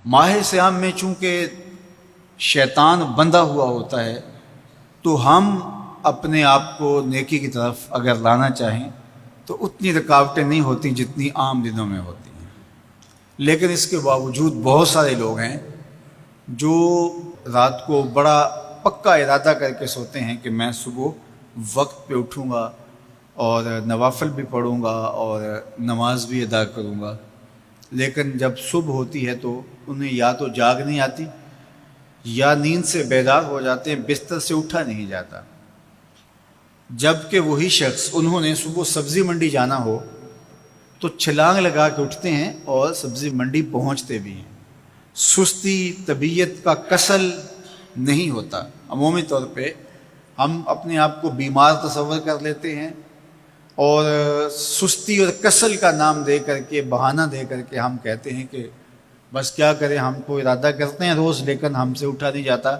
ماہ صیام میں چونکہ شیطان بندھا ہوا ہوتا ہے تو ہم اپنے آپ کو نیکی کی طرف اگر لانا چاہیں تو اتنی رکاوٹیں نہیں ہوتی جتنی عام دنوں میں ہوتی ہیں، لیکن اس کے باوجود بہت سارے لوگ ہیں جو رات کو بڑا پکا ارادہ کر کے سوتے ہیں کہ میں صبح وقت پہ اٹھوں گا اور نوافل بھی پڑھوں گا اور نماز بھی ادا کروں گا، لیکن جب صبح ہوتی ہے تو انہیں یا تو جاگ نہیں آتی یا نیند سے بیدار ہو جاتے ہیں، بستر سے اٹھا نہیں جاتا، جبکہ وہی شخص انہوں نے صبح سبزی منڈی جانا ہو تو چھلانگ لگا کے اٹھتے ہیں اور سبزی منڈی پہنچتے بھی ہیں۔ سستی طبیعت کا کسل نہیں ہوتا۔ عمومی طور پہ ہم اپنے آپ کو بیمار تصور کر لیتے ہیں اور سستی اور کسل کا نام دے کر کے، بہانہ دے کر کے ہم کہتے ہیں کہ بس کیا کریں، ہم کو ارادہ کرتے ہیں روز لیکن ہم سے اٹھا نہیں جاتا،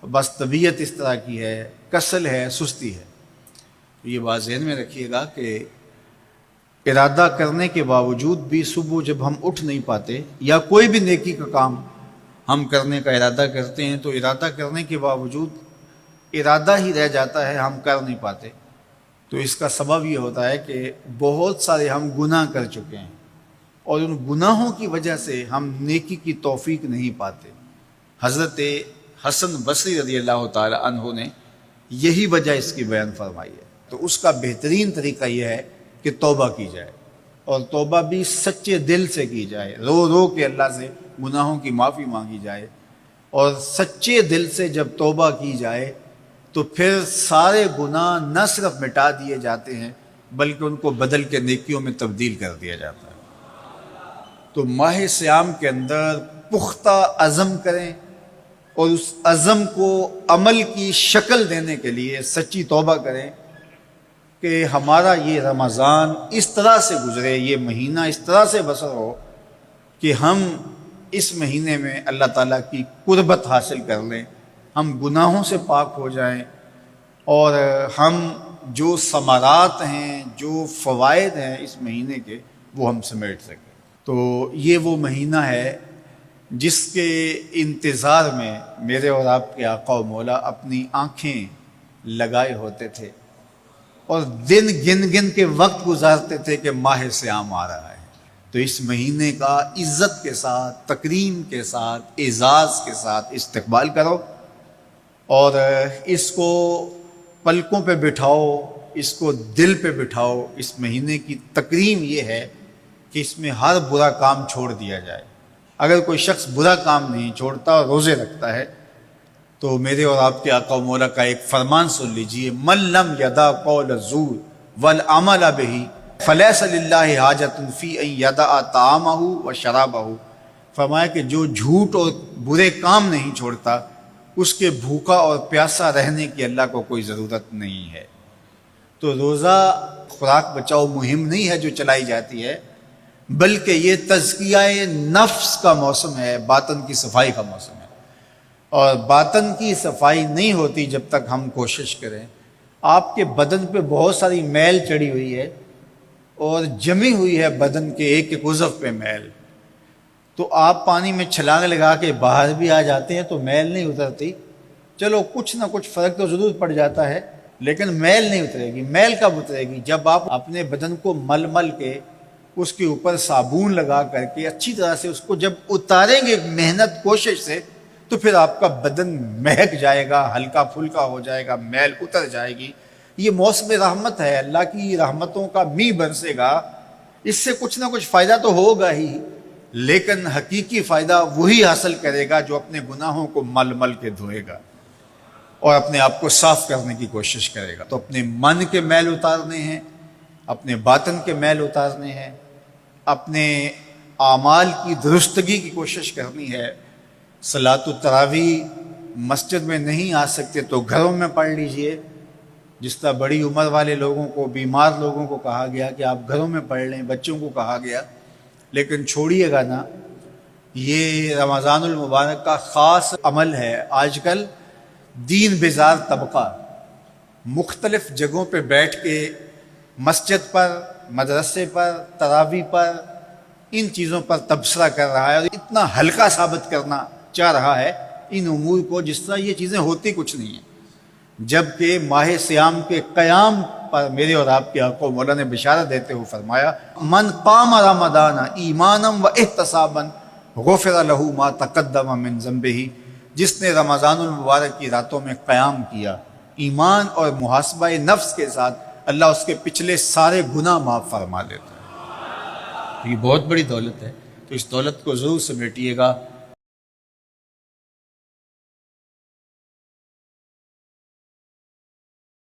بس طبیعت اس طرح کی ہے، کسل ہے، سستی ہے۔ یہ بات ذہن میں رکھیے گا کہ ارادہ کرنے کے باوجود بھی صبح جب ہم اٹھ نہیں پاتے یا کوئی بھی نیکی کا کام ہم کرنے کا ارادہ کرتے ہیں تو ارادہ کرنے کے باوجود ارادہ ہی رہ جاتا ہے، ہم کر نہیں پاتے، تو اس کا سبب یہ ہوتا ہے کہ بہت سارے ہم گناہ کر چکے ہیں اور ان گناہوں کی وجہ سے ہم نیکی کی توفیق نہیں پاتے۔ حضرت حسن بصری رضی اللہ تعالی عنہ نے یہی وجہ اس کی بیان فرمائی ہے۔ تو اس کا بہترین طریقہ یہ ہے کہ توبہ کی جائے، اور توبہ بھی سچے دل سے کی جائے، رو رو کے اللہ سے گناہوں کی معافی مانگی جائے، اور سچے دل سے جب توبہ کی جائے تو پھر سارے گناہ نہ صرف مٹا دیے جاتے ہیں بلکہ ان کو بدل کے نیکیوں میں تبدیل کر دیا جاتا ہے۔ تو ماہ صیام کے اندر پختہ عزم کریں اور اس عزم کو عمل کی شکل دینے کے لیے سچی توبہ کریں کہ ہمارا یہ رمضان اس طرح سے گزرے، یہ مہینہ اس طرح سے بسر ہو کہ ہم اس مہینے میں اللہ تعالیٰ کی قربت حاصل کر لیں، ہم گناہوں سے پاک ہو جائیں اور ہم جو ثمرات ہیں، جو فوائد ہیں اس مہینے کے، وہ ہم سمیٹ سکیں۔ تو یہ وہ مہینہ ہے جس کے انتظار میں میرے اور آپ کے آقا و مولا اپنی آنکھیں لگائے ہوتے تھے اور دن گن گن کے وقت گزارتے تھے کہ ماہ صیام آ رہا ہے۔ تو اس مہینے کا عزت کے ساتھ، تکریم کے ساتھ، اعزاز کے ساتھ استقبال کرو اور اس کو پلکوں پہ بٹھاؤ، اس کو دل پہ بٹھاؤ۔ اس مہینے کی تکریم یہ ہے کہ اس میں ہر برا کام چھوڑ دیا جائے۔ اگر کوئی شخص برا کام نہیں چھوڑتا اور روزے رکھتا ہے تو میرے اور آپ کے آقا و مولا کا ایک فرمان سن لیجئے، من لم یدع قول الزور والعمل بہ فلیس للہ حاجۃ فی ان یدع طعامہ و شرابہ۔ فرمایا کہ جو جھوٹ اور برے کام نہیں چھوڑتا اس کے بھوکا اور پیاسا رہنے کی اللہ کو کوئی ضرورت نہیں ہے۔ تو روزہ خوراک بچاؤ مہم نہیں ہے جو چلائی جاتی ہے، بلکہ یہ تزکیہ نفس کا موسم ہے، باطن کی صفائی کا موسم ہے، اور باطن کی صفائی نہیں ہوتی جب تک ہم کوشش کریں۔ آپ کے بدن پہ بہت ساری میل چڑھی ہوئی ہے اور جمی ہوئی ہے بدن کے ایک ایک عضو پہ میل، تو آپ پانی میں چھلانگ لگا کے باہر بھی آ جاتے ہیں تو میل نہیں اترتی، چلو کچھ نہ کچھ فرق تو ضرور پڑ جاتا ہے لیکن میل نہیں اترے گی۔ میل کب اترے گی؟ جب آپ اپنے بدن کو مل مل کے اس کے اوپر صابون لگا کر کے اچھی طرح سے اس کو جب اتاریں گے محنت کوشش سے، تو پھر آپ کا بدن مہک جائے گا، ہلکا پھلکا ہو جائے گا، میل اتر جائے گی۔ یہ موسم رحمت ہے، اللہ کی رحمتوں کا می برسے گا، اس سے کچھ نہ کچھ فائدہ تو ہوگا ہی، لیکن حقیقی فائدہ وہی حاصل کرے گا جو اپنے گناہوں کو مل مل کے دھوئے گا اور اپنے آپ کو صاف کرنے کی کوشش کرے گا۔ تو اپنے من کے میل اتارنے ہیں، اپنے باطن کے میل اتارنے ہیں، اپنے اعمال کی درستگی کی کوشش کرنی ہے۔ صلاۃ التراویح مسجد میں نہیں آ سکتے تو گھروں میں پڑھ لیجئے، جس طرح بڑی عمر والے لوگوں کو، بیمار لوگوں کو کہا گیا کہ آپ گھروں میں پڑھ لیں، بچوں کو کہا گیا، لیکن چھوڑیے گا نا، یہ رمضان المبارک کا خاص عمل ہے۔ آج کل دین بیزار طبقہ مختلف جگہوں پہ بیٹھ کے مسجد پر، مدرسے پر، تراویح پر ان چیزوں پر تبصرہ کر رہا ہے اور اتنا ہلکا ثابت کرنا چاہ رہا ہے ان امور کو جس طرح یہ چیزیں ہوتی کچھ نہیں ہیں، جبکہ ماہ سیام کے قیام پر میرے اور آپ کے آقا مولا نے بشارت دیتے ہوئے فرمایا من قام رمضان ایمانا و احتسابا غفر له ما تقدم من ذنبه، جس نے رمضان المبارک کی راتوں میں قیام کیا ایمان اور محاسبہ نفس کے ساتھ، اللہ اس کے پچھلے سارے گناہ معاف فرما دیتا ہے۔ یہ بہت بڑی دولت ہے، تو اس دولت کو ضرور سمیٹیے گا۔